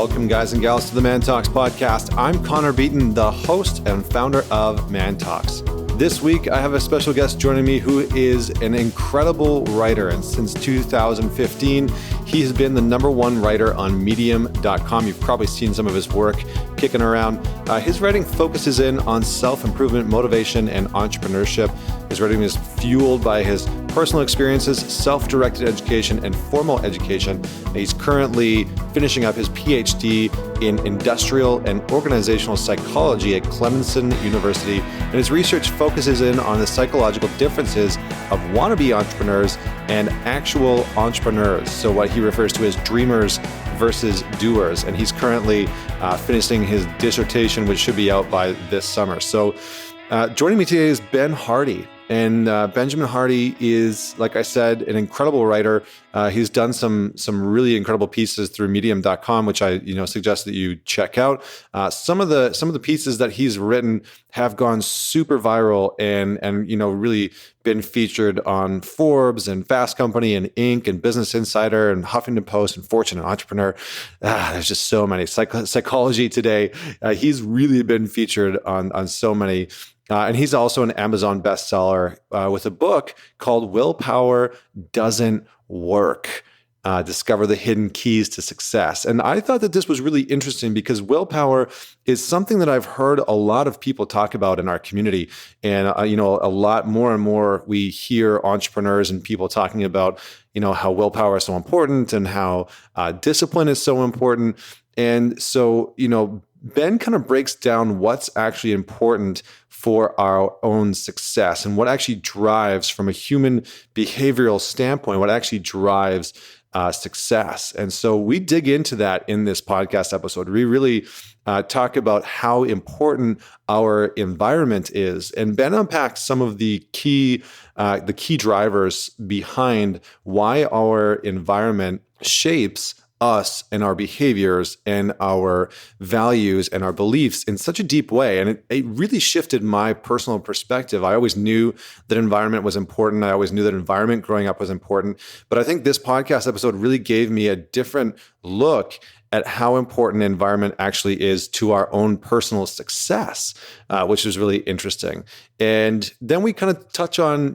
Welcome, guys and gals, to the Mantalks podcast. I'm Connor Beaton, the host and founder of Mantalks. This week, I have a special guest joining me who is an incredible writer. And since 2015, he has been the #1 writer on Medium.com. You've probably seen some of his work kicking around. His writing focuses in on self-improvement, motivation, and entrepreneurship. His writing is fueled by his personal experiences, self-directed education, and formal education. He's currently finishing up his PhD in industrial and organizational psychology at Clemson University. And his research focuses in on the psychological differences of wannabe entrepreneurs and actual entrepreneurs. So what he refers to as dreamers versus doers. And he's currently finishing his dissertation, which should be out by this summer. So joining me today is Ben Hardy. And Benjamin Hardy is, like I said, an incredible writer. He's done some really incredible pieces through Medium.com, which I suggest that you check out. Some of the pieces that he's written have gone super viral and really been featured on Forbes and Fast Company and Inc. and Business Insider and Huffington Post and Fortune and Entrepreneur. There's just so many. Psychology Today. He's really been featured on so many. And he's also an Amazon bestseller with a book called Willpower Doesn't Work. Discover the hidden keys to success. And I thought that this was really interesting because willpower is something that I've heard a lot of people talk about in our community. And, a lot more and more we hear entrepreneurs and people talking about, how willpower is so important and how discipline is so important. And so, Ben kind of breaks down what's actually important for our own success and what actually drives, from a human behavioral standpoint, what actually drives success. And so we dig into that in this podcast episode. We really talk about how important our environment is. And Ben unpacks some of the key drivers behind why our environment shapes us and our behaviors and our values and our beliefs in such a deep way. And it really shifted my personal perspective. I always knew that environment was important. I always knew that environment growing up was important. But I think this podcast episode really gave me a different look at how important environment actually is to our own personal success, which is really interesting. And then we kind of touch on,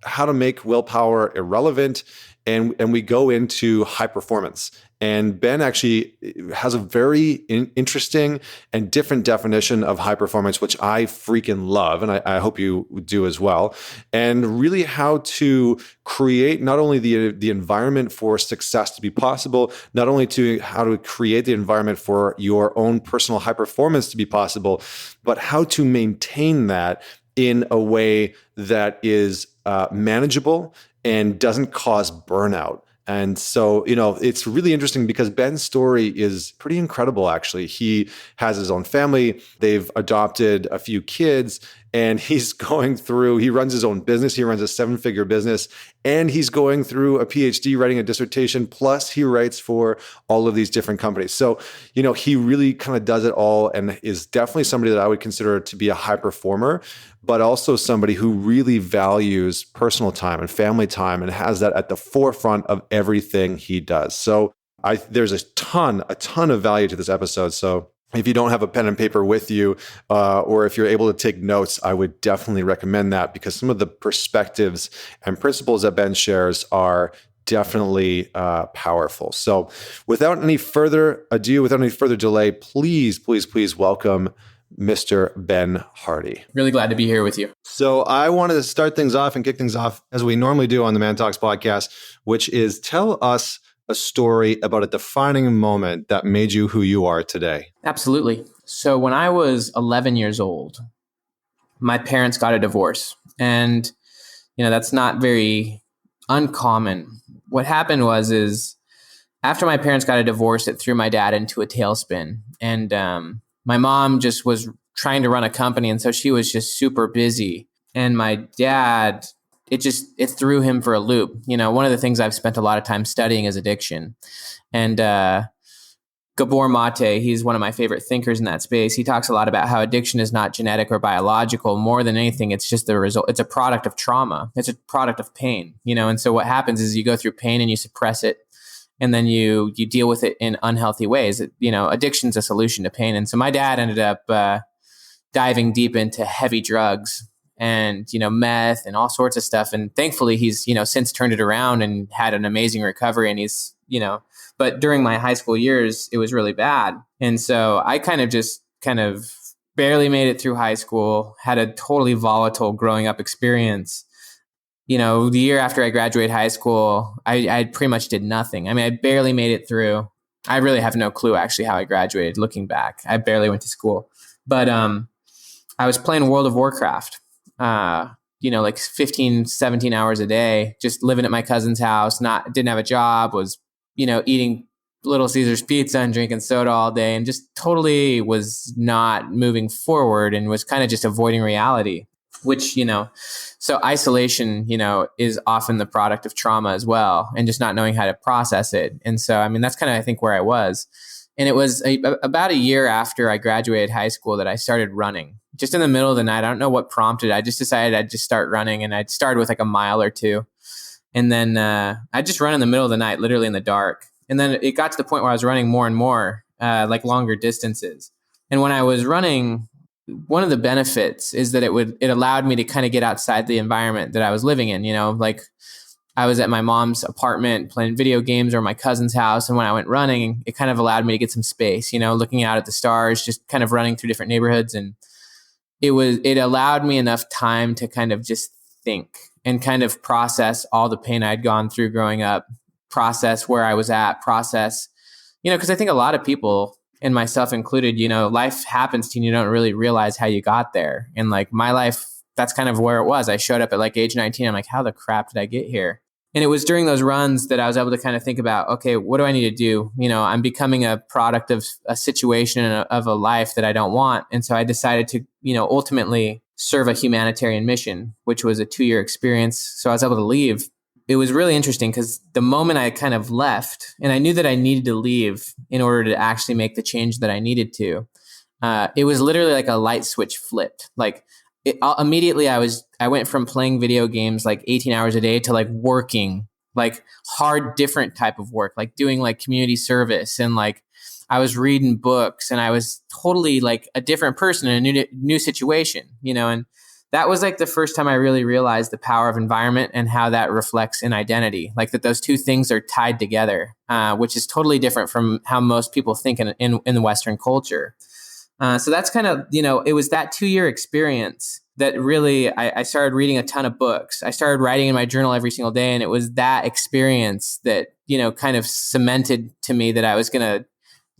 how to make willpower irrelevant. And we go into high performance. And Ben actually has a very interesting and different definition of high performance, which I freaking love. And I hope you do as well. And really how to create not only the environment for success to be possible, not only how to create the environment for your own personal high performance to be possible, but how to maintain that in a way that is manageable and doesn't cause burnout. And so, it's really interesting because Ben's story is pretty incredible, actually. He has his own family. They've adopted a few kids, and he runs his own business. He runs a 7-figure business, and he's going through a PhD, writing a dissertation, plus he writes for all of these different companies. So, he really kind of does it all and is definitely somebody that I would consider to be a high performer, but also somebody who really values personal time and family time and has that at the forefront of everything he does. So there's a ton of value to this episode. So if you don't have a pen and paper with you, or if you're able to take notes, I would definitely recommend that, because some of the perspectives and principles that Ben shares are definitely powerful. So without any further ado, without any further delay, please welcome Mr. Ben Hardy. Really glad to be here with you. So I wanted to start things off and kick things off as we normally do on the Mantalks podcast, which is tell us a story about a defining moment that made you who you are today. Absolutely. So when I was 11 years old, my parents got a divorce. And, that's not very uncommon. What happened was after my parents got a divorce, it threw my dad into a tailspin. And my mom just was trying to run a company. And so she was just super busy. And my dad, it threw him for a loop. One of the things I've spent a lot of time studying is addiction. And Gabor Mate, he's one of my favorite thinkers in that space. He talks a lot about how addiction is not genetic or biological. More than anything, it's just the result. It's a product of trauma. It's a product of pain, And so what happens is you go through pain and you suppress it. and then you deal with it in unhealthy ways. Addiction's a solution to pain. And so my dad ended up diving deep into heavy drugs and, meth and all sorts of stuff. And thankfully he's, since turned it around and had an amazing recovery. And he's, but during my high school years, it was really bad. And so I kind of barely made it through high school, had a totally volatile growing up experience. The year after I graduated high school, I pretty much did nothing. I mean, I barely made it through. I really have no clue actually how I graduated looking back. I barely went to school, but I was playing World of Warcraft, like 15, 17 hours a day, just living at my cousin's house, didn't have a job, was, eating Little Caesars pizza and drinking soda all day, and just totally was not moving forward and was kind of just avoiding reality, which, so isolation, is often the product of trauma as well, and just not knowing how to process it. And so, I mean, that's kind of, I think, where I was. And it was about a year after I graduated high school that I started running. Just in the middle of the night, I don't know what prompted it. I just decided I'd just start running, and I'd started with like a mile or two. And then I'd just run in the middle of the night, literally in the dark. And then it got to the point where I was running more and more, like longer distances. And when I was running, one of the benefits is that it allowed me to kind of get outside the environment that I was living in. Like I was at my mom's apartment playing video games, or my cousin's house. And when I went running, it kind of allowed me to get some space, looking out at the stars, just kind of running through different neighborhoods. And it allowed me enough time to kind of just think and kind of process all the pain I'd gone through growing up, process where I was at, process, because I think a lot of people, and myself included, life happens to you and you don't really realize how you got there. And like my life, that's kind of where it was. I showed up at like age 19. I'm like, how the crap did I get here? And it was during those runs that I was able to kind of think about, okay, what do I need to do? I'm becoming a product of a situation of a life that I don't want. And so I decided to, ultimately serve a humanitarian mission, which was a 2-year experience. So I was able to leave. It was really interesting because the moment I kind of left, and I knew that I needed to leave in order to actually make the change that I needed to, it was literally like a light switch flipped. Like immediately I went from playing video games like 18 hours a day to like working, like hard, different type of work, like doing like community service. And like I was reading books, and I was totally like a different person in a new situation, and that was like the first time I really realized the power of environment and how that reflects in identity, like that those two things are tied together, which is totally different from how most people think in the Western culture. So that's kind of, it was that 2-year experience that really, I started reading a ton of books. I started writing in my journal every single day. And it was that experience that, kind of cemented to me that I was going to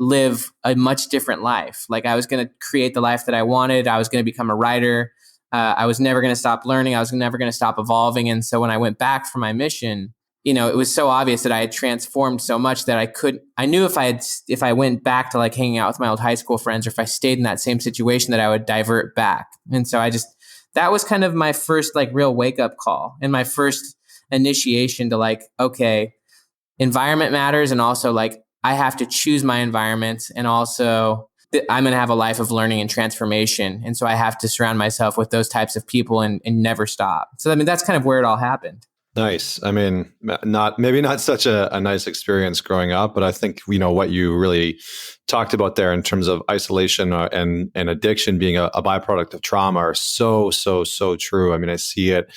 live a much different life. Like I was going to create the life that I wanted. I was going to become a writer. I was never going to stop learning. I was never going to stop evolving. And so when I went back for my mission, it was so obvious that I had transformed so much that I knew if I went back to like hanging out with my old high school friends, or if I stayed in that same situation, that I would divert back. And so that was kind of my first like real wake up call, and my first initiation to like, okay, environment matters. And also like, I have to choose my environment, and also I'm going to have a life of learning and transformation. And so I have to surround myself with those types of people and never stop. So, I mean, that's kind of where it all happened. Nice. I mean, maybe not such a nice experience growing up, but I think, what you really talked about there in terms of isolation and addiction being a byproduct of trauma are so true. I mean, I see it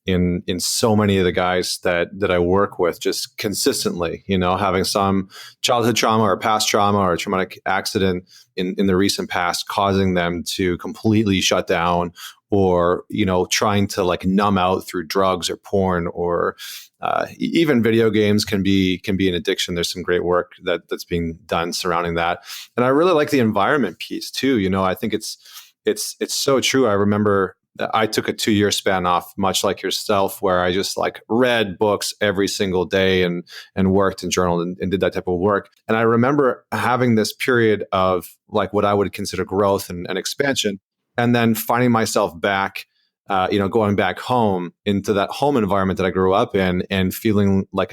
in so many of the guys that I work with just consistently, having some childhood trauma or past trauma or traumatic accident in the recent past, causing them to completely shut down, or, trying to like numb out through drugs or porn, or even video games can be an addiction. There's some great work that's being done surrounding that. And I really like the environment piece too. I think it's so true. I remember I took a 2-year span off, much like yourself, where I just like read books every single day and worked and journaled and did that type of work. And I remember having this period of like what I would consider growth and expansion, and then finding myself back, going back home into that home environment that I grew up in, and feeling like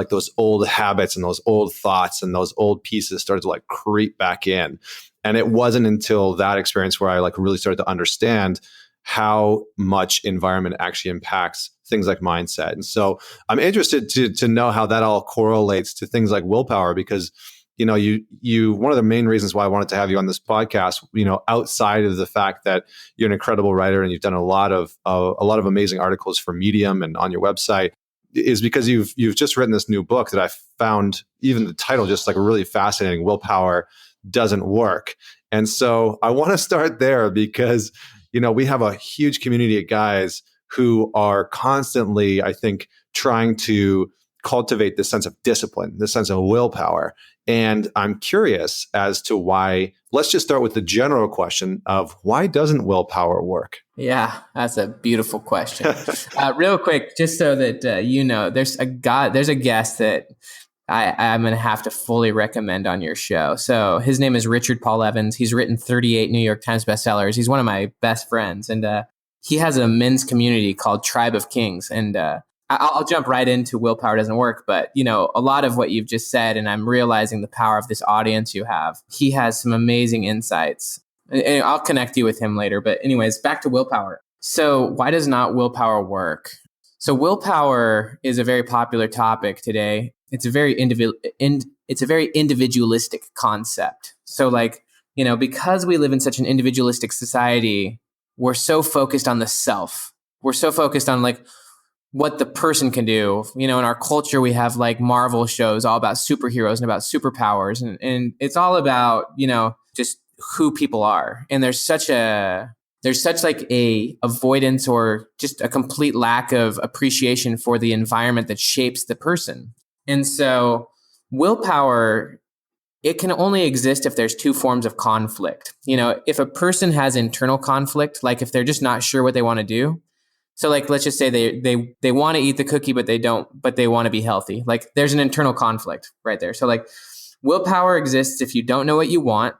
those old habits and those old thoughts and those old pieces started to like creep back in. And it wasn't until that experience where I like really started to understand how much environment actually impacts things like mindset. And so I'm interested to know how that all correlates to things like willpower, because you one of the main reasons why I wanted to have you on this podcast, outside of the fact that you're an incredible writer and you've done a lot of amazing articles for Medium and on your website, is because you've just written this new book that I found, even the title, just like really fascinating. Willpower Doesn't Work. And so I want to start there because we have a huge community of guys who are constantly, I think, trying to cultivate this sense of discipline, this sense of willpower. And I'm curious as to why. Let's just start with the general question of why doesn't willpower work? Yeah, that's a beautiful question. Real quick, just so that there's a guest that I'm going to have to fully recommend on your show. So his name is Richard Paul Evans. He's written 38 New York Times bestsellers. He's one of my best friends, and he has a men's community called Tribe of Kings. And I'll jump right into Willpower Doesn't Work, but a lot of what you've just said, and I'm realizing the power of this audience you have. He has some amazing insights, and I'll connect you with him later. But anyways, back to willpower. So why does not willpower work? So willpower is a very popular topic today. It's a very individualistic concept. So because we live in such an individualistic society, we're so focused on the self. We're so focused on what the person can do. In our culture, we have Marvel shows all about superheroes and about superpowers. And it's all about, just who people are. And there's such a avoidance or just a complete lack of appreciation for the environment that shapes the person. And so willpower, it can only exist if there's two forms of conflict. If a person has internal conflict, if they're just not sure what they want to do. So let's just say they want to eat the cookie, but they don't, but they want to be healthy. There's an internal conflict right there. So willpower exists if you don't know what you want.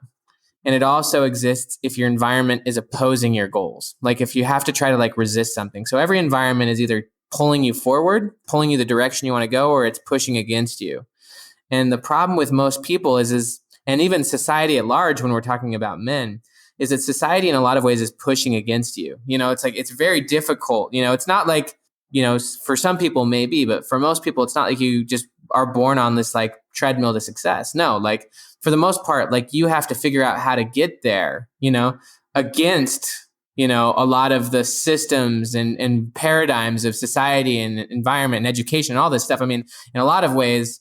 And it also exists if your environment is opposing your goals. If you have to try to resist something. So every environment is either pulling you forward, pulling you the direction you want to go, or it's pushing against you. And the problem with most people is, and even society at large, when we're talking about men, is that society in a lot of ways is pushing against you. It's very difficult. It's not for some people maybe, but for most people, it's not like you just are born on this treadmill to success. No, for the most part, you have to figure out how to get there, against, a lot of the systems and paradigms of society and environment and education and all this stuff. I mean, in a lot of ways,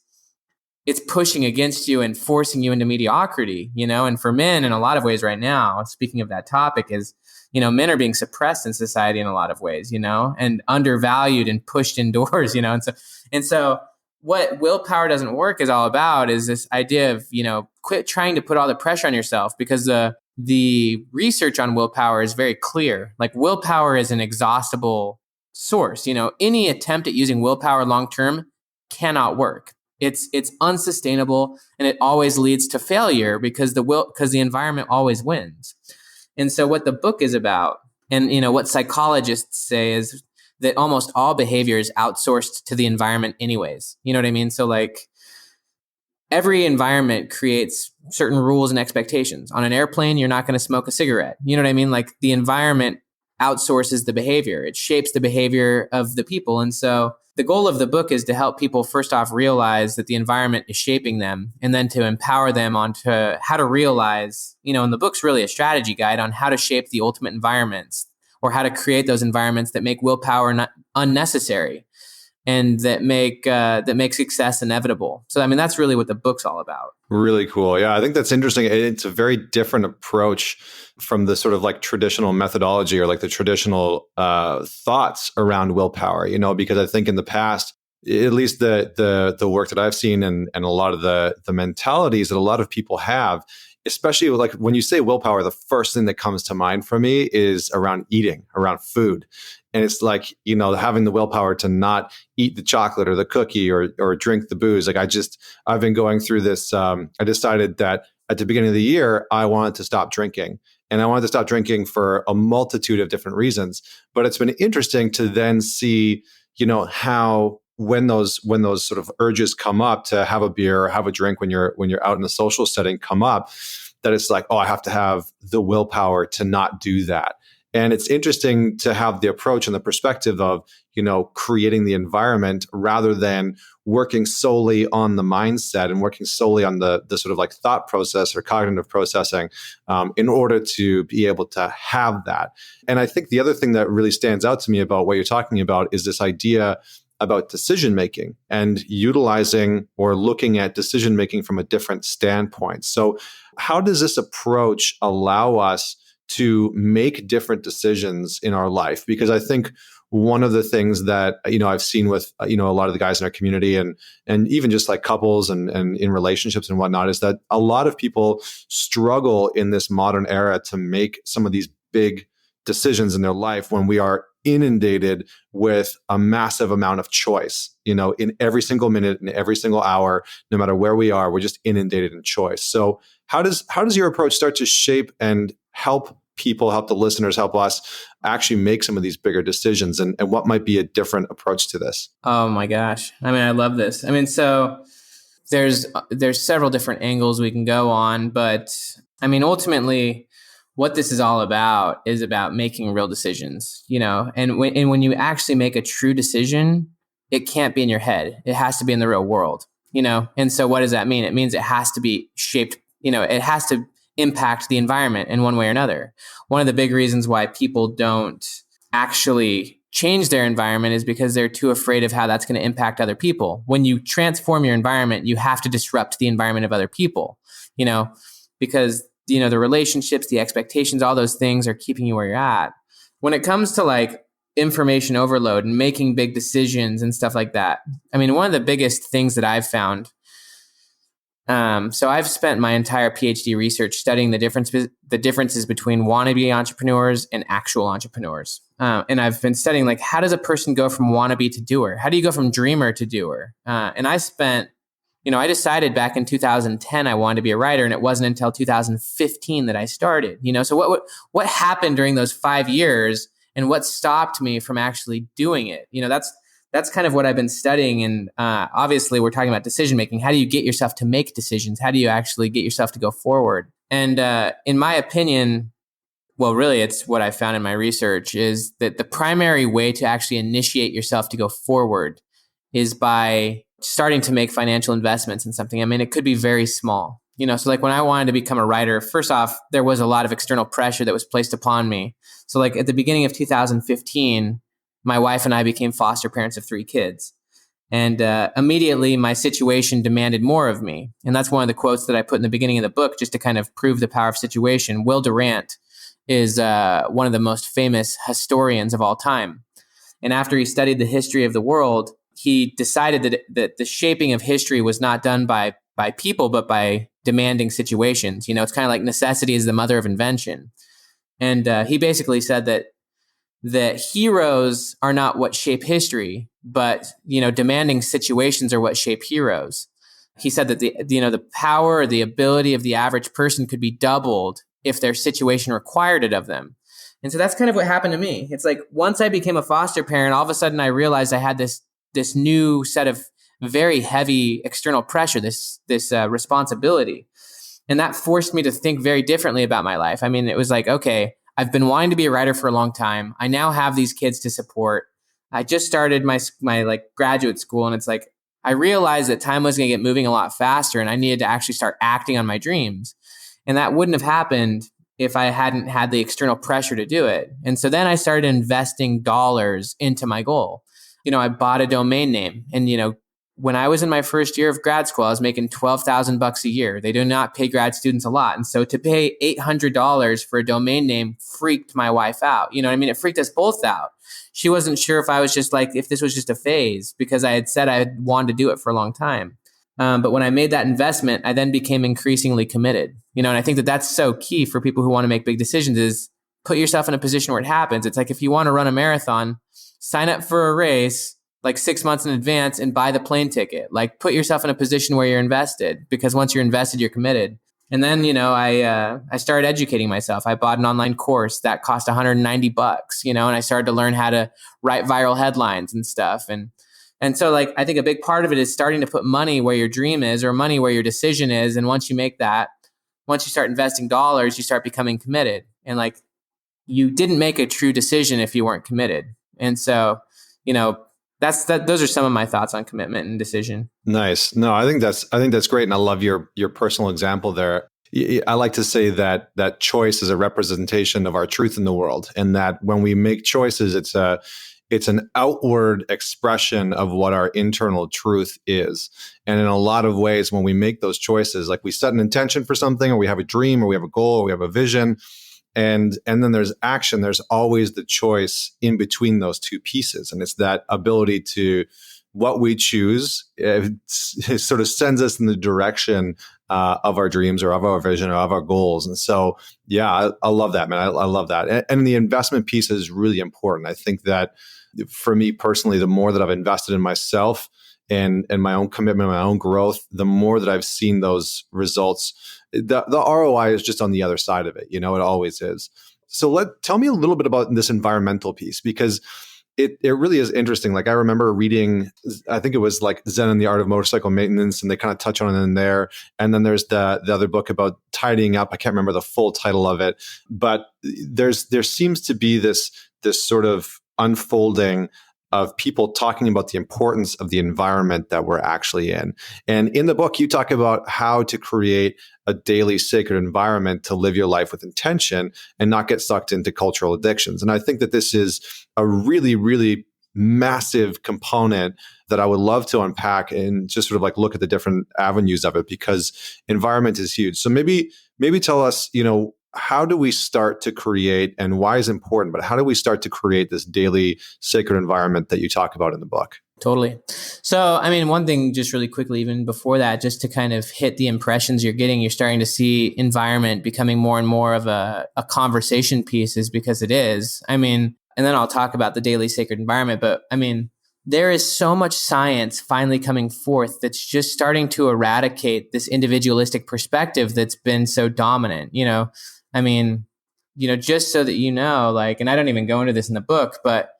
it's pushing against you and forcing you into mediocrity, and for men in a lot of ways right now, speaking of that topic, is, men are being suppressed in society in a lot of ways, and undervalued and pushed indoors, and so what Willpower Doesn't Work is all about is this idea of, quit trying to put all the pressure on yourself, because the research on willpower is very clear. Willpower is an exhaustible source. Any attempt at using willpower long-term cannot work. It's unsustainable, and it always leads to failure because the environment always wins. And so what the book is about, and what psychologists say, is that almost all behavior is outsourced to the environment anyways. You know what I mean? So every environment creates certain rules and expectations. On an airplane, you're not going to smoke a cigarette. You know what I mean? The environment outsources the behavior. It shapes the behavior of the people. And so the goal of the book is to help people first off realize that the environment is shaping them, and then to empower them onto how to realize, and the book's really a strategy guide on how to shape the ultimate environments, or how to create those environments that make willpower not unnecessary, and that make success inevitable. So, I mean, that's really what the book's all about. Really cool. Yeah, I think that's interesting. It's a very different approach from the sort of traditional methodology or the traditional thoughts around willpower, because I think in the past, at least the work that I've seen and a lot of the mentalities that a lot of people have, especially when you say willpower, the first thing that comes to mind for me is around eating, around food. And it's having the willpower to not eat the chocolate or the cookie or drink the booze. I've been going through this. I decided that at the beginning of the year, I wanted to stop drinking. And I wanted to stop drinking for a multitude of different reasons. But it's been interesting to then see, how when those sort of urges come up to have a beer or have a drink when you're out in a social setting come up, that it's I have to have the willpower to not do that. And it's interesting to have the approach and the perspective of, creating the environment rather than working solely on the mindset and working solely on the sort of like thought process or cognitive processing in order to be able to have that. And I think the other thing that really stands out to me about what you're talking about is this idea about decision making and utilizing or looking at decision making from a different standpoint. So how does this approach allow us to make different decisions in our life? Because I think one of the things that I've seen with a lot of the guys in our community and even just like couples and in relationships and whatnot is that a lot of people struggle in this modern era to make some of these big decisions in their life when we are inundated with a massive amount of choice. In every single minute, in every single hour, no matter where we are, we're just inundated in choice. So how does your approach start to shape and help people, help the listeners, help us actually make some of these bigger decisions, and what might be a different approach to this? Oh my gosh. I love this. So there's several different angles we can go on, but ultimately what this is all about is about making real decisions, and when you actually make a true decision, it can't be in your head. It has to be in the real world, And so what does that mean? It means it has to be shaped, it has to impact the environment in one way or another. One of the big reasons why people don't actually change their environment is because they're too afraid of how that's going to impact other people. When you transform your environment, you have to disrupt the environment of other people, because, the relationships, the expectations, all those things are keeping you where you're at. When it comes to like information overload and making big decisions and stuff like that, one of the biggest things that I've found, so I've spent my entire PhD research studying the differences between wannabe entrepreneurs and actual entrepreneurs. And I've been studying like, how does a person go from wannabe to doer? How do you go from dreamer to doer? And I spent, I decided back in 2010 I wanted to be a writer, and it wasn't until 2015 that I started. So what happened during those 5 years, and what stopped me from actually doing it? That's kind of what I've been studying. And obviously, we're talking about decision making. How do you get yourself to make decisions? How do you actually get yourself to go forward? And in my opinion, well, really, it's what I found in my research is that the primary way to actually initiate yourself to go forward is by starting to make financial investments in something. It could be very small. So like when I wanted to become a writer, first off, there was a lot of external pressure that was placed upon me. So like at the beginning of 2015, my wife and I became foster parents of 3 kids. And immediately my situation demanded more of me. And that's one of the quotes that I put in the beginning of the book just to kind of prove the power of situation. Will Durant is one of the most famous historians of all time. And after he studied the history of the world, he decided that the shaping of history was not done by people, but by demanding situations. It's kind of like necessity is the mother of invention. And he basically said that heroes are not what shape history, but, demanding situations are what shape heroes. He said that the power or the ability of the average person could be doubled if their situation required it of them. And so that's kind of what happened to me. It's like once I became a foster parent, all of a sudden I realized I had this new set of very heavy external pressure, this responsibility. And that forced me to think very differently about my life. It was like, okay, I've been wanting to be a writer for a long time. I now have these kids to support. I just started my like graduate school, and it's like I realized that time was going to get moving a lot faster, and I needed to actually start acting on my dreams. And that wouldn't have happened if I hadn't had the external pressure to do it. And so then I started investing dollars into my goal. I bought a domain name, and when I was in my first year of grad school, I was making $12,000 a year. They do not pay grad students a lot. And so to pay $800 for a domain name freaked my wife out. It freaked us both out. She wasn't sure if this was just a phase, because I had said I had wanted to do it for a long time. But when I made that investment, I then became increasingly committed. And I think that that's so key for people who want to make big decisions is put yourself in a position where it happens. It's like if you want to run a marathon, sign up for a race like 6 months in advance and buy the plane ticket. Like put yourself in a position where you're invested, because once you're invested, you're committed. And then, I started educating myself. I bought an online course that cost $190, and I started to learn how to write viral headlines and stuff. And so like, I think a big part of it is starting to put money where your dream is, or money where your decision is. And once you start investing dollars, you start becoming committed. And like, you didn't make a true decision if you weren't committed. And so, those are some of my thoughts on commitment and decision. Nice. No, I think that's great. And I love your personal example there. I like to say that choice is a representation of our truth in the world, and that when we make choices, it's an outward expression of what our internal truth is. And in a lot of ways, when we make those choices, like we set an intention for something, or we have a dream, or we have a goal, or we have a vision, and then there's action, there's always the choice in between those two pieces. And it's that ability to, what we choose, it sort of sends us in the direction of our dreams, or of our vision, or of our goals. And so, yeah, I love that, man. I love that. And the investment piece is really important. I think that for me personally, the more that I've invested in myself and my own commitment, my own growth, the more that I've seen those results, the ROI is just on the other side of it. It always is. So tell me a little bit about this environmental piece, because it really is interesting. Like, I remember reading, I think it was like Zen and the Art of Motorcycle Maintenance, and they kind of touch on it in there. And then there's the other book about tidying up. I can't remember the full title of it, but there seems to be this sort of unfolding of people talking about the importance of the environment that we're actually in. And in the book, you talk about how to create a daily sacred environment to live your life with intention and not get sucked into cultural addictions. And I think that this is a really, really massive component that I would love to unpack and just sort of like look at the different avenues of it, because environment is huge. So maybe tell us, how do we start to create, and why is important, but how do we start to create this daily sacred environment that you talk about in the book? Totally. So, one thing just really quickly, even before that, just to kind of hit the impressions you're getting, you're starting to see environment becoming more and more of a conversation piece, is because it is. And then I'll talk about the daily sacred environment, but there is so much science finally coming forth that's just starting to eradicate this individualistic perspective that's been so dominant, just so that and I don't even go into this in the book, but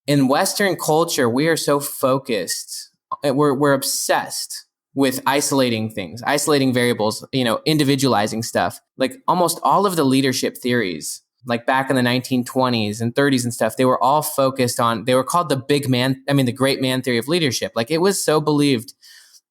in Western culture, we are so focused, we're obsessed with isolating things, isolating variables, individualizing stuff. Like almost all of the leadership theories, like back in the 1920s and 30s and stuff, they were all focused on, they were called the the great man theory of leadership. Like, it was so believed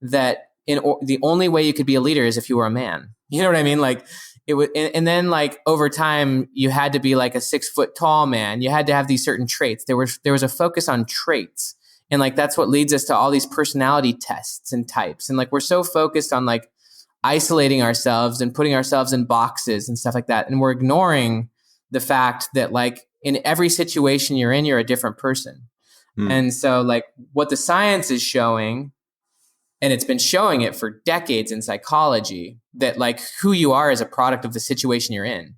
that the only way you could be a leader is if you were a man. You know what I mean? Like, it would, and then like over time, you had to be like a 6 foot tall man. You had to have these certain traits. There was a focus on traits, and like that's what leads us to all these personality tests and types. And like we're so focused on like isolating ourselves and putting ourselves in boxes and stuff like that, and we're ignoring the fact that like in every situation you're in, you're a different person. And so like what the science is showing, and it's been showing it for decades in psychology, that like who you are is a product of the situation you're in.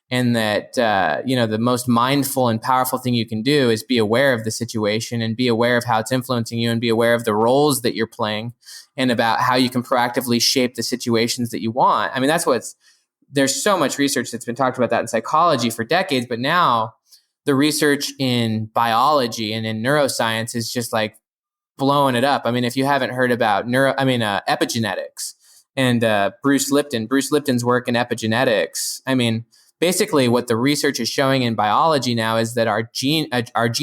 And that, the most mindful and powerful thing you can do is be aware of the situation and be aware of how it's influencing you, and be aware of the roles that you're playing, and about how you can proactively shape the situations that you want. There's so much research that's been talked about that in psychology for decades, but now the research in biology and in neuroscience is just like blowing it up. If you haven't heard about epigenetics and Bruce Lipton's work in epigenetics, basically what the research is showing in biology now is that our gene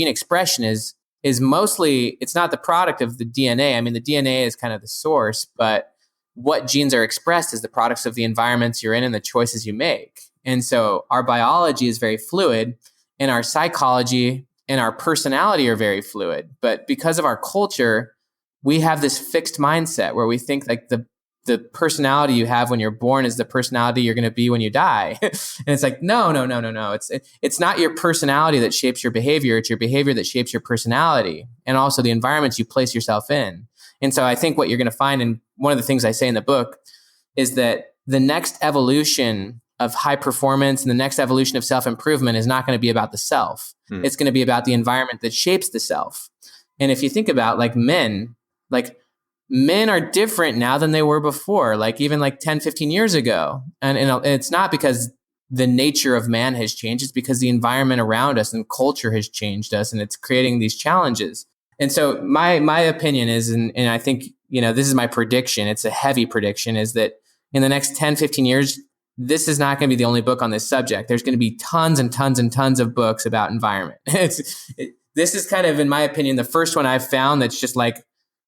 expression is mostly, it's not the product of the DNA. The DNA is kind of the source, but what genes are expressed is the products of the environments you're in and the choices you make. And so our biology is very fluid, and our psychology and our personality are very fluid. But because of our culture, we have this fixed mindset where we think like the personality you have when you're born is the personality you're going to be when you die. And it's like, no. It's not your personality that shapes your behavior. It's your behavior that shapes your personality, and also the environments you place yourself in. And so I think what you're going to find, and one of the things I say in the book, is that the next evolution of high performance and the next evolution of self-improvement is not going to be about the self. It's going to be about the environment that shapes the self. And if you think about like men are different now than they were before, like even like 10, 15 years ago. And it's not because the nature of man has changed. It's because the environment around us and culture has changed us, and it's creating these challenges. And so my opinion is, and I think, this is my prediction, it's a heavy prediction, is that in the next 10, 15 years, this is not going to be the only book on this subject. There's going to be tons and tons and tons of books about environment. This is kind of, in my opinion, the first one I've found that's just like,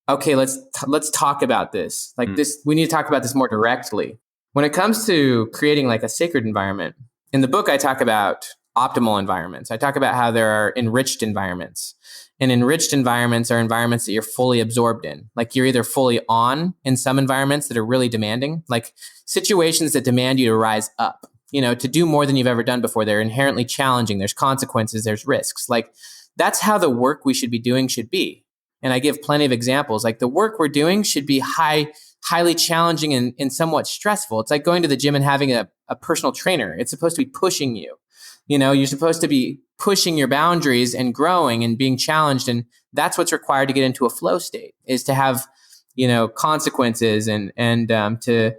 okay, let's talk about this. Like this, we need to talk about this more directly. When it comes to creating like a sacred environment, in the book, I talk about optimal environments. I talk about how there are enriched environments. And enriched environments are environments that you're fully absorbed in. Like you're either fully on in some environments that are really demanding, like situations that demand you to rise up, to do more than you've ever done before. They're inherently challenging. There's consequences, there's risks. Like that's how the work we should be doing should be. And I give plenty of examples. Like the work we're doing should be highly challenging and somewhat stressful. It's like going to the gym and having a personal trainer. It's supposed to be pushing you. You're supposed to be pushing your boundaries and growing and being challenged. And that's what's required to get into a flow state, is to have, consequences and to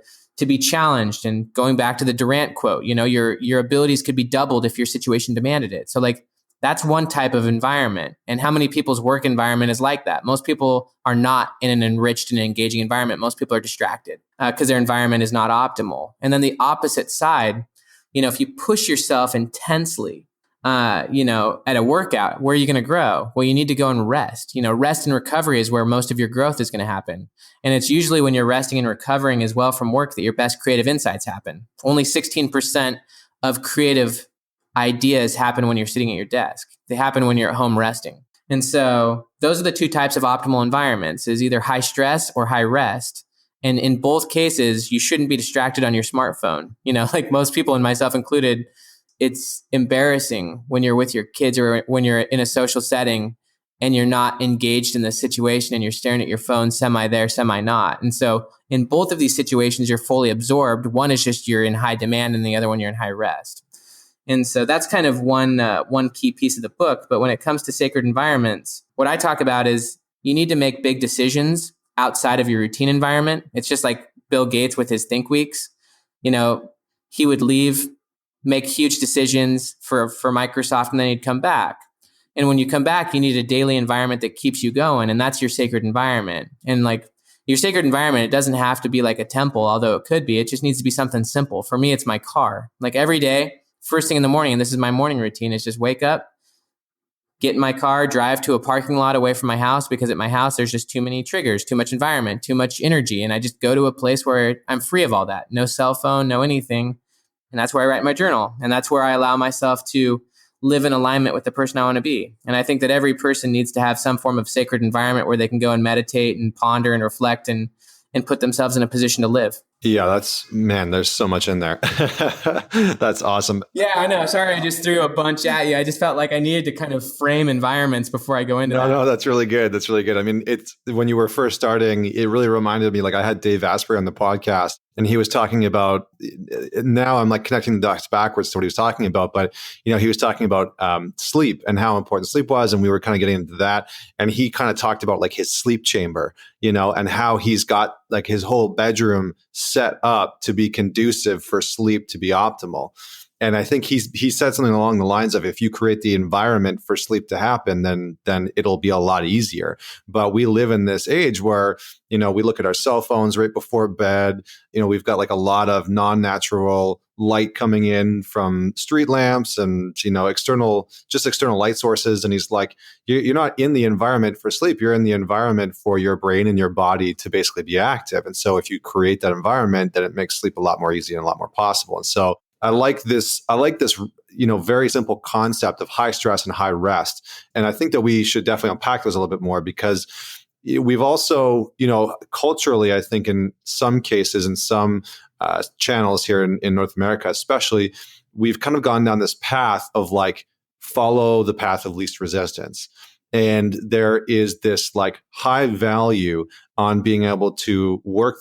be challenged. And going back to the Durant quote, your abilities could be doubled if your situation demanded it. So like, that's one type of environment. And how many people's work environment is like that? Most people are not in an enriched and engaging environment. Most people are distracted because their environment is not optimal. And then the opposite side, if you push yourself intensely, at a workout, where are you going to grow? Well, you need to go and rest. Rest and recovery is where most of your growth is going to happen. And it's usually when you're resting and recovering as well from work that your best creative insights happen. Only 16% of creative ideas happen when you're sitting at your desk. They happen when you're at home resting. And so those are the two types of optimal environments, is either high stress or high rest. And in both cases, you shouldn't be distracted on your smartphone. Like most people, and myself included, it's embarrassing when you're with your kids or when you're in a social setting and you're not engaged in the situation and you're staring at your phone, semi there, semi not. And so in both of these situations, you're fully absorbed. One is just you're in high demand and the other one you're in high rest. And so that's kind of one key piece of the book. But when it comes to sacred environments, what I talk about is you need to make big decisions outside of your routine environment. It's just like Bill Gates with his Think Weeks. He would leave, make huge decisions for Microsoft, and then he'd come back. And when you come back, you need a daily environment that keeps you going. And that's your sacred environment. And like your sacred environment, it doesn't have to be like a temple, although it could be. It just needs to be something simple. For me, it's my car. Like every day, first thing in the morning, and this is my morning routine, is just wake up, get in my car, drive to a parking lot away from my house, because at my house, there's just too many triggers, too much environment, too much energy. And I just go to a place where I'm free of all that. No cell phone, no anything. And that's where I write my journal. And that's where I allow myself to live in alignment with the person I want to be. And I think that every person needs to have some form of sacred environment where they can go and meditate and ponder and reflect and put themselves in a position to live. Yeah, there's so much in there. That's awesome. Yeah, I know. Sorry, I just threw a bunch at you. I just felt like I needed to kind of frame environments before I go into that. No, that's really good. That's really good. I mean, it's when you were first starting, it really reminded me, like I had Dave Asprey on the podcast and he was talking about, now I'm like connecting the dots backwards to what he was talking about, but he was talking about sleep and how important sleep was. And we were kind of getting into that. And he kind of talked about like his sleep chamber, and how he's got like his whole bedroom set up to be conducive for sleep to be optimal. And I think he said something along the lines of, if you create the environment for sleep to happen, then it'll be a lot easier. But we live in this age where, we look at our cell phones right before bed. We've got like a lot of non-natural light coming in from street lamps and, external light sources. And he's like, you're not in the environment for sleep. You're in the environment for your brain and your body to basically be active. And so if you create that environment, then it makes sleep a lot more easy and a lot more possible. And so I like this, very simple concept of high stress and high rest. And I think that we should definitely unpack those a little bit more, because we've also, culturally, I think in some cases, in some channels here in North America, especially, we've kind of gone down this path of like, follow the path of least resistance. And there is this like high value on being able to work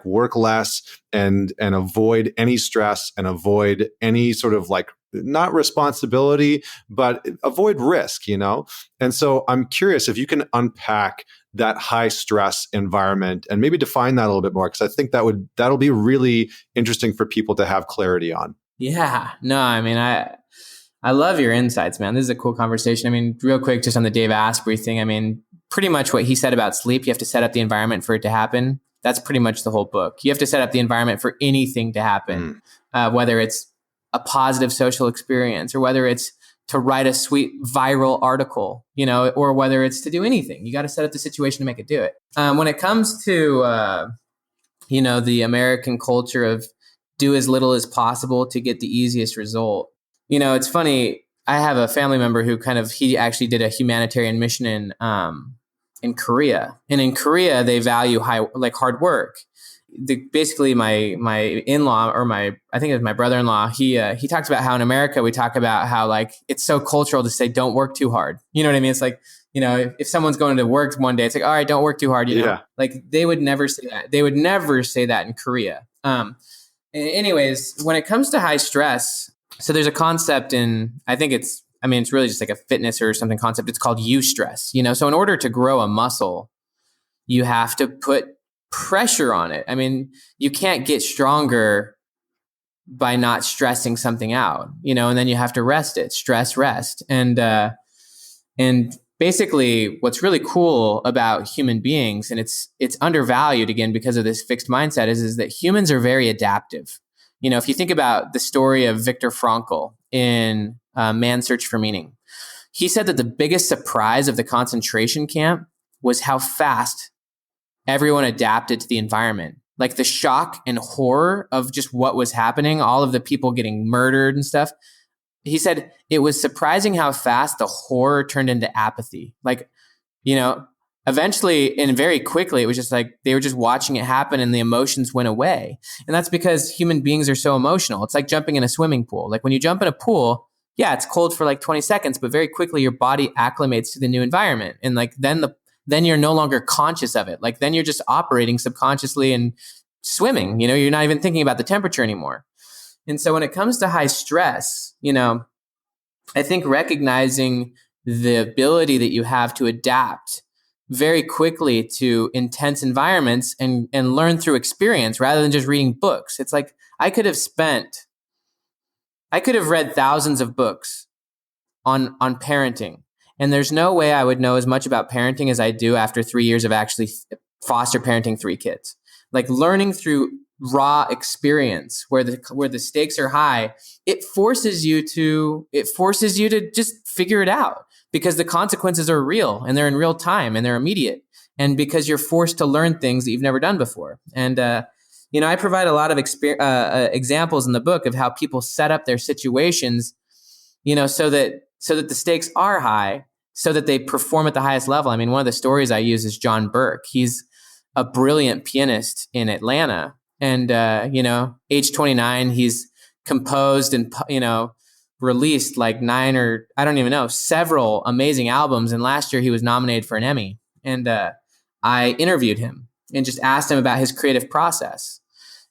work less and avoid any stress and avoid any sort of like, not responsibility, but avoid risk, And so I'm curious if you can unpack that high stress environment and maybe define that a little bit more, because I think that'll be really interesting for people to have clarity on. Yeah, no, I mean, I love your insights, man. This is a cool conversation. I mean, real quick, just on the Dave Asprey thing. I mean, pretty much what he said about sleep, you have to set up the environment for it to happen. That's pretty much the whole book. You have to set up the environment for anything to happen, whether it's a positive social experience or whether it's to write a sweet viral article, or whether it's to do anything. You got to set up the situation to make it do it. When it comes to, the American culture of do as little as possible to get the easiest result. It's funny. I have a family member who he actually did a humanitarian mission in Korea. And in Korea, they value hard work. Basically, my in-law, or I think it was my brother-in-law, he talks about how in America, we talk about how it's so cultural to say, don't work too hard. You know what I mean? It's like, if someone's going to work one day, it's like, all right, don't work too hard. They would never say that. They would never say that in Korea. Anyways, when it comes to high stress, so there's a concept it's really just like a fitness or something concept. It's called eustress. So in order to grow a muscle, you have to put pressure on it. You can't get stronger by not stressing something out, and then you have to rest it, stress, rest. And basically what's really cool about human beings, and it's undervalued again because of this fixed mindset, is that humans are very adaptive. If you think about the story of Viktor Frankl in Man's Search for Meaning, he said that the biggest surprise of the concentration camp was how fast everyone adapted to the environment. Like the shock and horror of just what was happening, all of the people getting murdered and stuff. He said it was surprising how fast the horror turned into apathy. Eventually and very quickly, it was just like they were just watching it happen and the emotions went away. And that's because human beings are so emotional. It's like jumping in a swimming pool. Like when you jump in a pool, yeah, it's cold for 20 seconds, but very quickly your body acclimates to the new environment. And then you're no longer conscious of it. Then you're just operating subconsciously and swimming. You're not even thinking about the temperature anymore. And so when it comes to high stress, I think recognizing the ability that you have to adapt very quickly to intense environments and learn through experience rather than just reading books. It's like I could have read thousands of books on parenting. And there's no way I would know as much about parenting as I do after 3 years of actually foster parenting 3 kids. Learning through raw experience where the stakes are high, it forces you to just figure it out because the consequences are real and they're in real time and they're immediate. And because you're forced to learn things that you've never done before. And, I provide a lot of examples in the book of how people set up their situations, so that the stakes are high, so that they perform at the highest level. One of the stories I use is John Burke. He's a brilliant pianist in Atlanta. And, age 29, he's composed and, released 9 or I don't even know, several amazing albums. And last year he was nominated for an Emmy. And I interviewed him and just asked him about his creative process.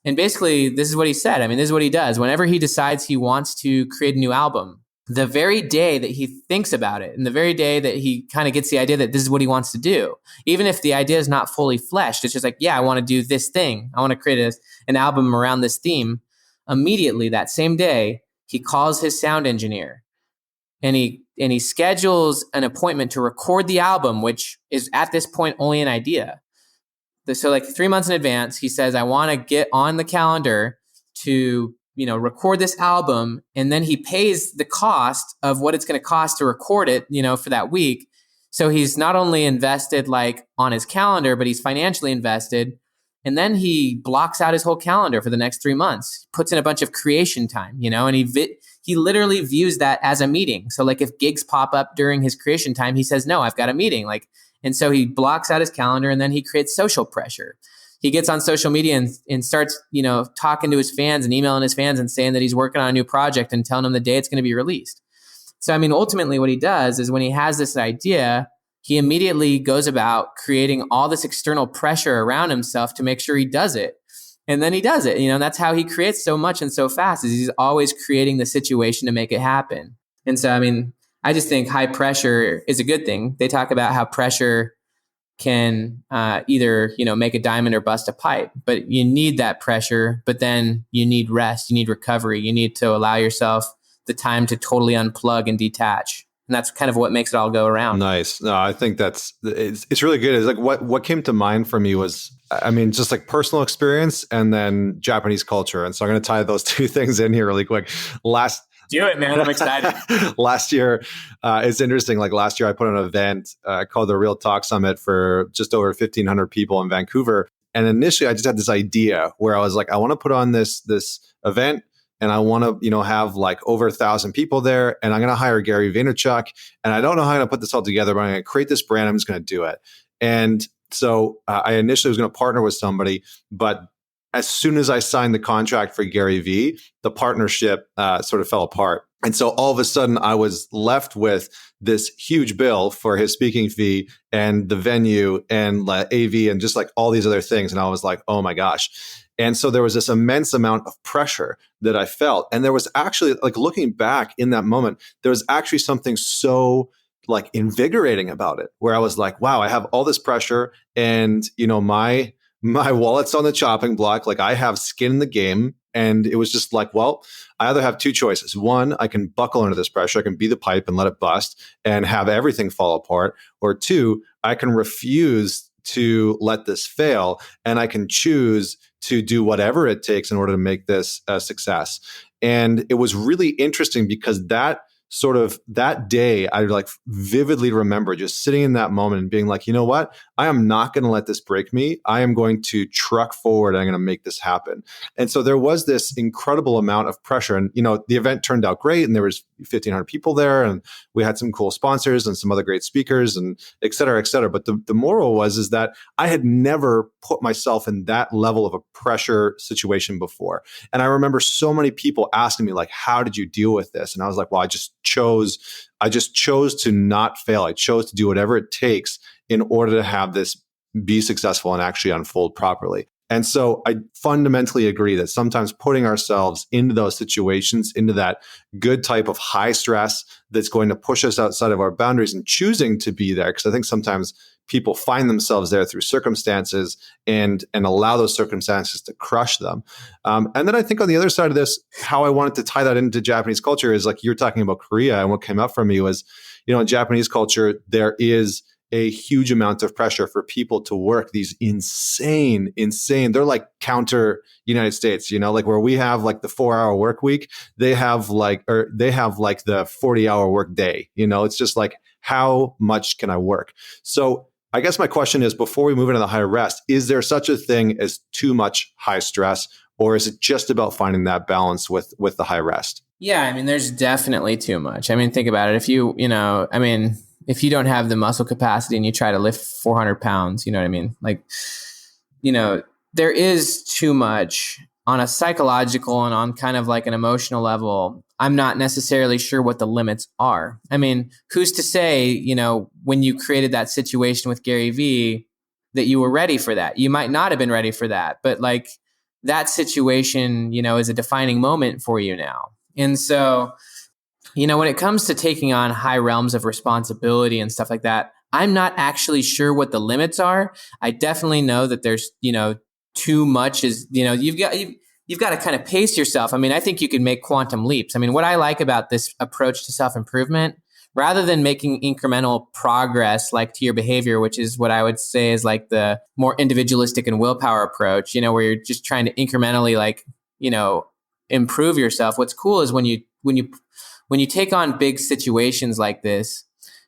And basically, this is what he said. This is what he does. Whenever he decides he wants to create a new album, the very day that he thinks about it and the very day that he kind of gets the idea that this is what he wants to do, even if the idea is not fully fleshed, it's just like, yeah, I want to do this thing. I want to create an album around this theme. Immediately that same day, he calls his sound engineer and he schedules an appointment to record the album, which is at this point only an idea. So 3 months in advance, he says, I want to get on the calendar to record this album, and then he pays the cost of what it's going to cost to record it, for that week. So he's not only invested on his calendar, but he's financially invested. And then he blocks out his whole calendar for the next 3 months, puts in a bunch of creation time, and he literally views that as a meeting. So if gigs pop up during his creation time, he says, no, I've got a meeting. And so he blocks out his calendar and then he creates social pressure. He gets on social media and starts, talking to his fans and emailing his fans and saying that he's working on a new project and telling them the day it's going to be released. So, ultimately what he does is when he has this idea, he immediately goes about creating all this external pressure around himself to make sure he does it. And then he does it, and that's how he creates so much and so fast is he's always creating the situation to make it happen. And so, I just think high pressure is a good thing. They talk about how pressure can either, make a diamond or bust a pipe, but you need that pressure, but then you need rest, you need recovery, you need to allow yourself the time to totally unplug and detach. And that's kind of what makes it all go around. Nice. No, I think it's really good. It's like what came to mind for me was, I mean, just like personal experience and then Japanese culture. And so I'm going to tie those two things in here really quick. Do it, man. I'm excited. Last year, it's interesting. Like last year, I put on an event called the Real Talk Summit for just over 1,500 people in Vancouver. And initially, I just had this idea where I was like, I want to put on this event, and I want to, have like over 1,000 people there, and I'm going to hire Gary Vaynerchuk, and I don't know how I'm going to put this all together, but I'm going to create this brand. I'm just going to do it. And so I initially was going to partner with somebody, but as soon as I signed the contract for Gary V, the partnership sort of fell apart. And so all of a sudden I was left with this huge bill for his speaking fee and the venue and AV and just like all these other things. And I was like, oh my gosh. And so there was this immense amount of pressure that I felt. And there was actually, like, looking back in that moment, there was actually something so like invigorating about it, where I was like, wow, I have all this pressure, and my wallet's on the chopping block. Like, I have skin in the game. And it was just like, well, I either have two choices. One, I can buckle under this pressure. I can be the pipe and let it bust and have everything fall apart. Or two, I can refuse to let this fail, and I can choose to do whatever it takes in order to make this a success. And it was really interesting because that day, I like vividly remember just sitting in that moment and being like, you know what? I am not going to let this break me. I am going to truck forward. And I'm going to make this happen. And so there was this incredible amount of pressure. And, the event turned out great. And there was 1,500 people there. And we had some cool sponsors and some other great speakers and et cetera, et cetera. But the moral is that I had never put myself in that level of a pressure situation before. And I remember so many people asking me, like, how did you deal with this? And I was like, well, I just chose to not fail. I chose to do whatever it takes in order to have this be successful and actually unfold properly. And so I fundamentally agree that sometimes putting ourselves into those situations, into that good type of high stress that's going to push us outside of our boundaries, and choosing to be there, because I think sometimes people find themselves there through circumstances and allow those circumstances to crush them. And then I think on the other side of this, how I wanted to tie that into Japanese culture is, like, you're talking about Korea, and what came up for me was, in Japanese culture, there is a huge amount of pressure for people to work these insane, they're like counter United States, like where we have like the 4-hour work week, they have like the 40-hour work day. It's just like, how much can I work? So I guess my question is, before we move into the high rest, is there such a thing as too much high stress, or is it just about finding that balance with the high rest? Yeah, I mean, there's definitely too much. I mean, think about it. If you don't have the muscle capacity and you try to lift 400 pounds, you know what I mean? Like, there is too much on a psychological and on kind of like an emotional level. I'm not necessarily sure what the limits are. I mean, who's to say, when you created that situation with Gary Vee, that you were ready for that? You might not have been ready for that, but like that situation, is a defining moment for you now. And so, when it comes to taking on high realms of responsibility and stuff like that, I'm not actually sure what the limits are. I definitely know that there's, too much is, you've got to kind of pace yourself. I mean, I think you can make quantum leaps. I mean, what I like about this approach to self-improvement, rather than making incremental progress like to your behavior, which is what I would say is like the more individualistic and willpower approach, where you're just trying to incrementally improve yourself. What's cool is when you take on big situations like this,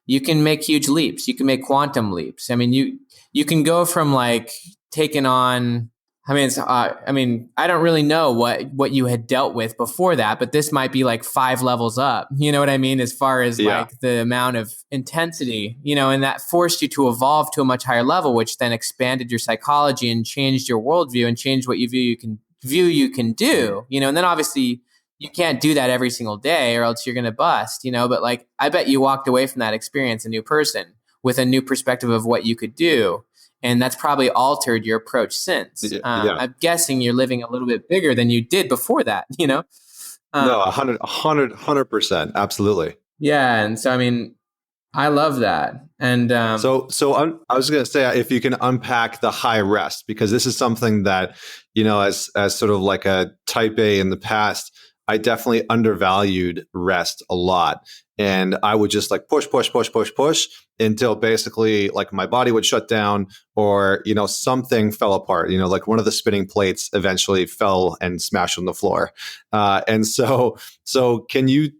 you can make huge leaps. You can make quantum leaps. I mean, you can go from like taking on, I don't really know what you had dealt with before that, but this might be like 5 levels up. You know what I mean? As far as like the amount of intensity, and that forced you to evolve to a much higher level, which then expanded your psychology and changed your worldview and changed what you can do, and then obviously you can't do that every single day or else you're going to bust, but like, I bet you walked away from that experience a new person with a new perspective of what you could do. And that's probably altered your approach since. I'm guessing you're living a little bit bigger than you did before that, No, 100%. Absolutely. Yeah. And so, I mean, I love that. And I was going to say, if you can unpack the high rest, because this is something that, as sort of like a type A in the past, I definitely undervalued rest a lot. And I would just like push until basically like my body would shut down or, something fell apart, like one of the spinning plates eventually fell and smashed on the floor. So can you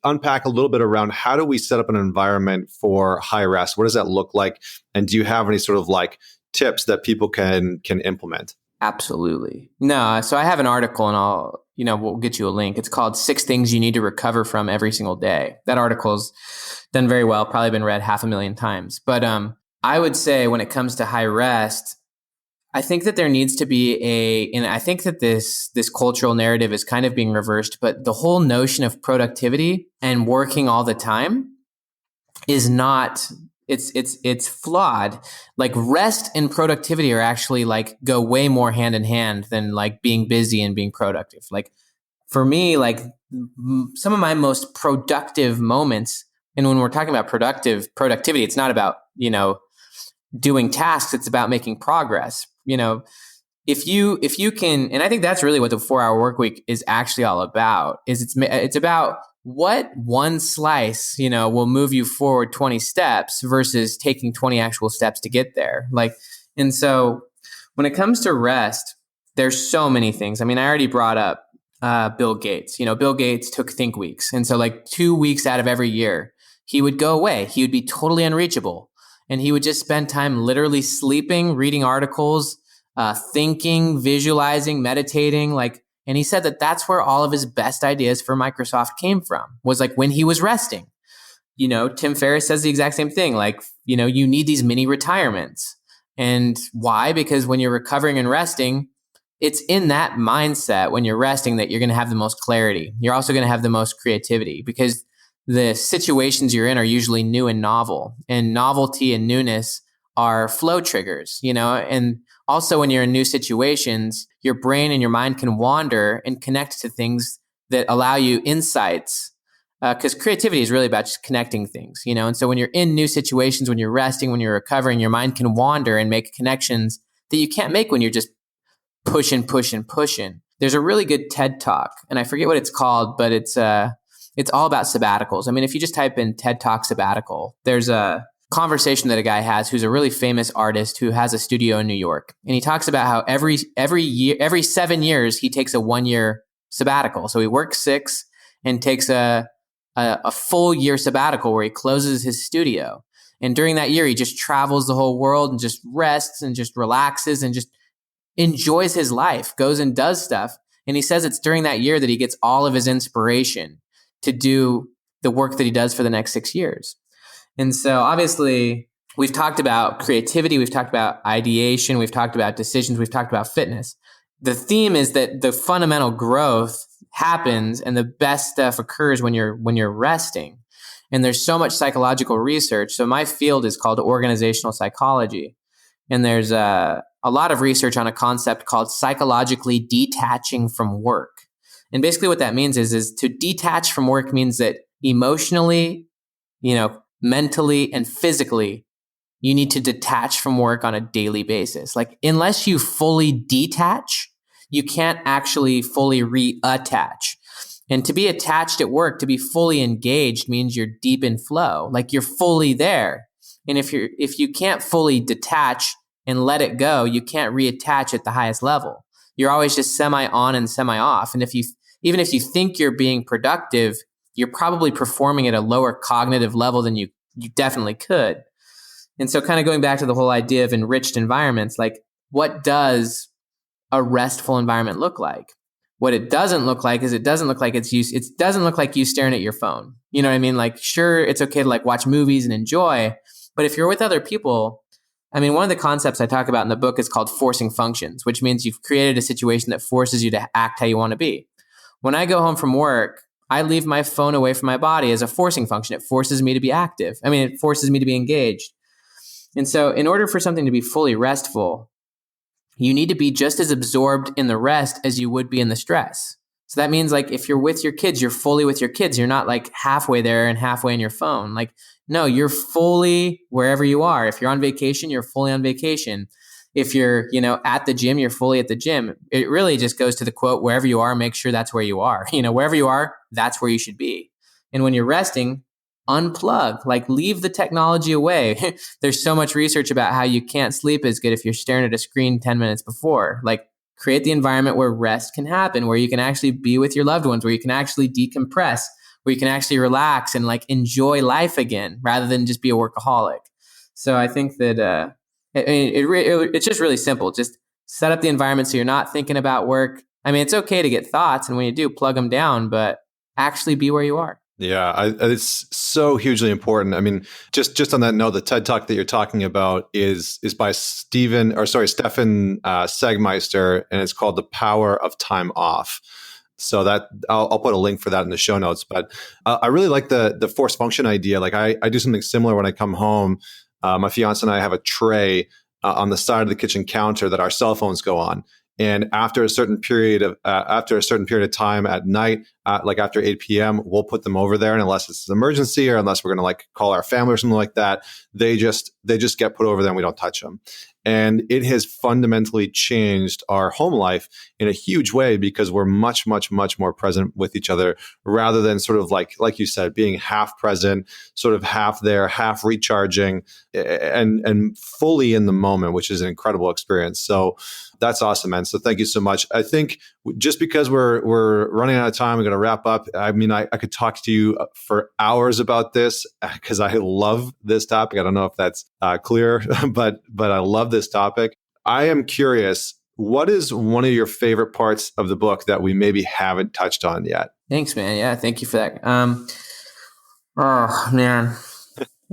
unpack a little bit around how do we set up an environment for high rest? What does that look like? And do you have any sort of like tips that people can implement? Absolutely. No, so I have an article and we'll get you a link. It's called 6 Things You Need to Recover From Every Single Day. That article's done very well, probably been read 500,000 times. But I would say when it comes to high rest, I think that there needs to be and I think that this cultural narrative is kind of being reversed, but the whole notion of productivity and working all the time is not, it's flawed. Like rest and productivity are actually like go way more hand in hand than like being busy and being productive. Like for me, like some of my most productive moments, and when we're talking about productivity, it's not about, doing tasks, it's about making progress. If you can, and I think that's really what the 4-hour work week is actually all about, is it's about what one slice, will move you forward 20 steps versus taking 20 actual steps to get there. And so when it comes to rest, there's so many things. I mean, I already brought up Bill Gates. Bill Gates took think weeks. And so like 2 weeks out of every year, he would go away. He would be totally unreachable. And he would just spend time literally sleeping, reading articles, thinking, visualizing, meditating. And he said that that's where all of his best ideas for Microsoft came from, was like when he was resting. Tim Ferriss says the exact same thing. You need these mini retirements. And why? Because when you're recovering and resting, it's in that mindset when you're resting that you're going to have the most clarity. You're also going to have the most creativity because the situations you're in are usually new and novel, and novelty and newness are flow triggers, and also when you're in new situations, your brain and your mind can wander and connect to things that allow you insights, because creativity is really about just connecting things, and so when you're in new situations, when you're resting, when you're recovering, your mind can wander and make connections that you can't make when you're just pushing. There's a really good TED Talk, and I forget what it's called, but it's all about sabbaticals. I mean, if you just type in TED Talk sabbatical, there's a conversation that a guy has who's a really famous artist who has a studio in New York. And he talks about how every 7 years, he takes a 1-year sabbatical. So he works 6 and takes a full year sabbatical where he closes his studio. And during that year, he just travels the whole world and just rests and just relaxes and just enjoys his life, goes and does stuff. And he says it's during that year that he gets all of his inspiration to do the work that he does for the next 6 years. And so obviously we've talked about creativity, we've talked about ideation, we've talked about decisions, we've talked about fitness. The theme is that the fundamental growth happens and the best stuff occurs when you're resting. And there's so much psychological research. So my field is called organizational psychology. And there's a lot of research on a concept called psychologically detaching from work. And basically what that means is to detach from work means that emotionally, mentally and physically, you need to detach from work on a daily basis. Like unless you fully detach, you can't actually fully reattach. And to be attached at work, to be fully engaged means you're deep in flow, like you're fully there. And if you can't fully detach and let it go, you can't reattach at the highest level. You're always just semi on and semi off. And even if you think you're being productive, you're probably performing at a lower cognitive level than you definitely could. And so kind of going back to the whole idea of enriched environments, like what does a restful environment look like? What it doesn't look like is it doesn't look like you staring at your phone. You know what I mean? Like, sure, it's okay to like watch movies and enjoy, but if you're with other people, I mean, one of the concepts I talk about in the book is called forcing functions, which means you've created a situation that forces you to act how you want to be. When I go home from work, I leave my phone away from my body as a forcing function. It forces me to be active. I mean, it forces me to be engaged. And so in order for something to be fully restful, you need to be just as absorbed in the rest as you would be in the stress. So that means like if you're with your kids, you're fully with your kids. You're not like halfway there and halfway in your phone. Like, no, you're fully wherever you are. If you're on vacation, you're fully on vacation. If you're, at the gym, you're fully at the gym. It really just goes to the quote, wherever you are, make sure that's where you are. Wherever you are, that's where you should be. And when you're resting, unplug, like leave the technology away. There's so much research about how you can't sleep as good if you're staring at a screen 10 minutes before. Like create the environment where rest can happen, where you can actually be with your loved ones, where you can actually decompress, where you can actually relax and like enjoy life again, rather than just be a workaholic. So I think that it's just really simple. Just set up the environment so you're not thinking about work. I mean, it's okay to get thoughts, and when you do, plug them down, but actually be where you are. Yeah, it's so hugely important. I mean, just on that note, the TED Talk that you're talking about is by Stefan Segmeister, and it's called The Power of Time Off. So that I'll put a link for that in the show notes. But I really like the force function idea. Like I do something similar when I come home. My fiance and I have a tray on the side of the kitchen counter that our cell phones go on. And after a certain period of time at night, like after 8 p.m., we'll put them over there. And unless it's an emergency or unless we're going to like call our family or something like that, they just get put over there and we don't touch them. And it has fundamentally changed our home life in a huge way because we're much, much, much more present with each other rather than sort of like you said, being half present, sort of half there, half recharging and fully in the moment, which is an incredible experience. So that's awesome, man. So thank you so much. I think just because we're running out of time, we're going to wrap up. I mean, I could talk to you for hours about this because I love this topic. I don't know if that's clear, but I love this topic. I am curious, what is one of your favorite parts of the book that we maybe haven't touched on yet? Thanks, man. Yeah, thank you for that. Oh, man.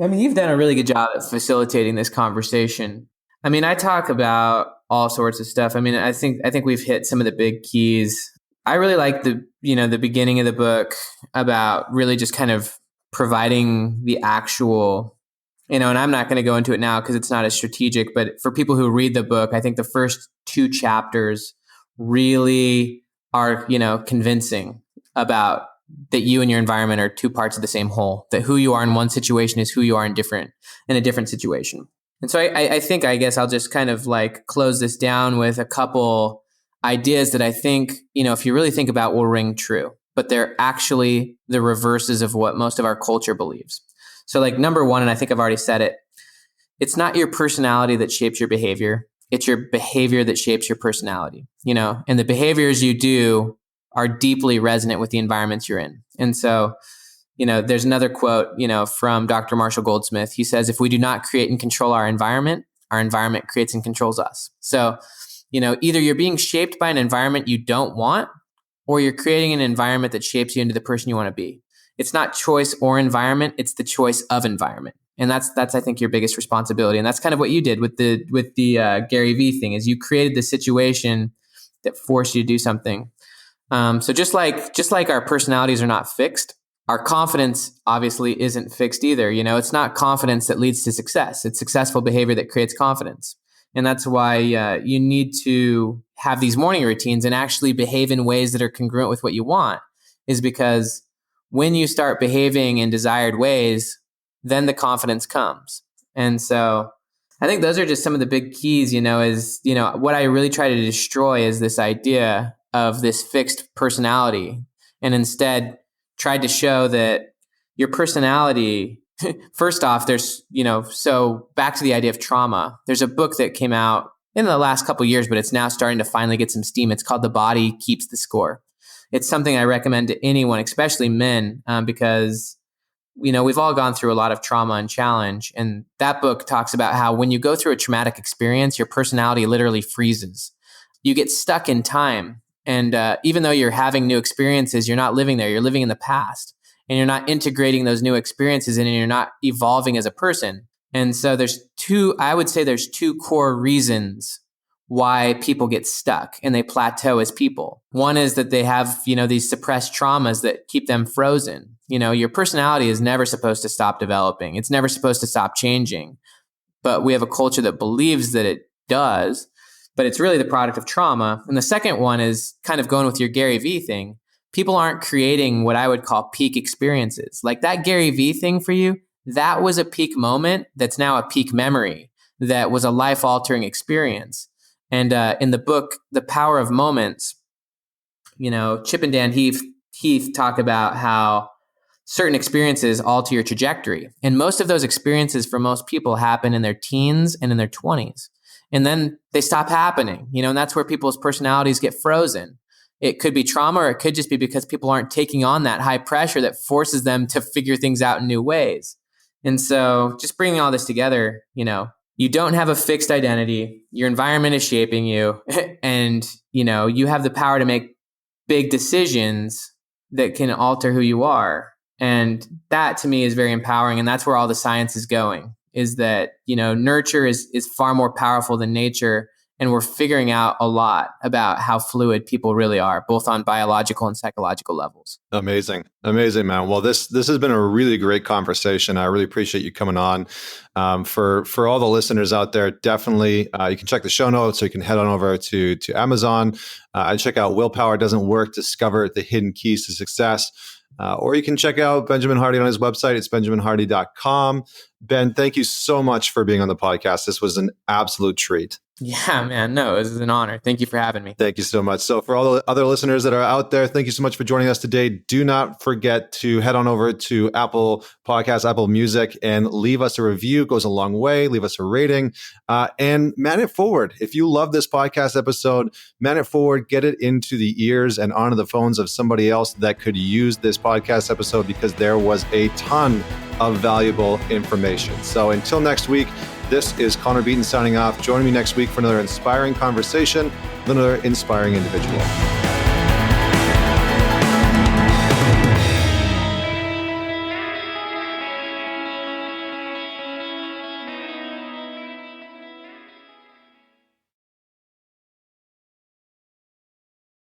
I mean, you've done a really good job at facilitating this conversation. I mean, I talk about all sorts of stuff. I mean, I think we've hit some of the big keys. I really like the beginning of the book about really just kind of providing the actual, and I'm not going to go into it now because it's not as strategic, but for people who read the book, I think the first 2 chapters really are, convincing about that you and your environment are 2 parts of the same whole, that who you are in one situation is who you are in a different situation. And so I guess I'll just kind of like close this down with a couple ideas that I think, if you really think about, will ring true, but they're actually the reverses of what most of our culture believes. So like number 1, and I think I've already said it, it's not your personality that shapes your behavior. It's your behavior that shapes your personality, and the behaviors you do are deeply resonant with the environments you're in. And so, there's another quote, from Dr. Marshall Goldsmith. He says, if we do not create and control our environment creates and controls us. So, either you're being shaped by an environment you don't want, or you're creating an environment that shapes you into the person you want to be. It's not choice or environment, it's the choice of environment. And that's I think your biggest responsibility. And that's kind of what you did with the Gary Vee thing, is you created the situation that forced you to do something. So just like our personalities are not fixed, our confidence obviously isn't fixed either. It's not confidence that leads to success. It's successful behavior that creates confidence. And that's why you need to have these morning routines and actually behave in ways that are congruent with what you want, is because when you start behaving in desired ways, then the confidence comes. And so I think those are just some of the big keys, what I really try to destroy is this idea of this fixed personality, and instead tried to show that your personality, first off, there's, so back to the idea of trauma. There's a book that came out in the last couple of years, but it's now starting to finally get some steam. It's called The Body Keeps the Score. It's something I recommend to anyone, especially men, because, we've all gone through a lot of trauma and challenge. And that book talks about how when you go through a traumatic experience, your personality literally freezes. You get stuck in time. And even though you're having new experiences, you're not living there. You're living in the past, and you're not integrating those new experiences in, and you're not evolving as a person. And so I would say there's 2 core reasons why people get stuck and they plateau as people. One is that they have, these suppressed traumas that keep them frozen. Your personality is never supposed to stop developing. It's never supposed to stop changing. But we have a culture that believes that it does, but it's really the product of trauma. And the second one is kind of going with your Gary Vee thing. People aren't creating what I would call peak experiences. Like that Gary Vee thing for you, that was a peak moment that's now a peak memory. that was a life-altering experience. And in the book, The Power of Moments, Chip and Dan Heath talk about how certain experiences alter your trajectory. And most of those experiences for most people happen in their teens and in their 20s. And then they stop happening, and that's where people's personalities get frozen. It could be trauma, or it could just be because people aren't taking on that high pressure that forces them to figure things out in new ways. And so just bringing all this together, you don't have a fixed identity. Your environment is shaping you. And, you have the power to make big decisions that can alter who you are. And that to me is very empowering. And that's where all the science is going, is that, nurture is far more powerful than nature. And we're figuring out a lot about how fluid people really are, both on biological and psychological levels. Amazing, man. Well, this has been a really great conversation. I really appreciate you coming on. For all the listeners out there, definitely you can check the show notes, so you can head on over to Amazon and check out Willpower Doesn't Work, Discover the Hidden Keys to Success. Or you can check out Benjamin Hardy on his website. It's benjaminhardy.com. Ben, thank you so much for being on the podcast. This was an absolute treat. Yeah, man. No, it was an honor. Thank you for having me. Thank you so much. So for all the other listeners that are out there, thank you so much for joining us today. Do not forget to head on over to Apple Podcasts, Apple Music, and leave us a review. It goes a long way. Leave us a rating and man it forward. If you love this podcast episode, man it forward, get it into the ears and onto the phones of somebody else that could use this podcast episode, because there was a ton of valuable information. So until next week, this is Connor Beaton signing off. Join me next week for another inspiring conversation with another inspiring individual.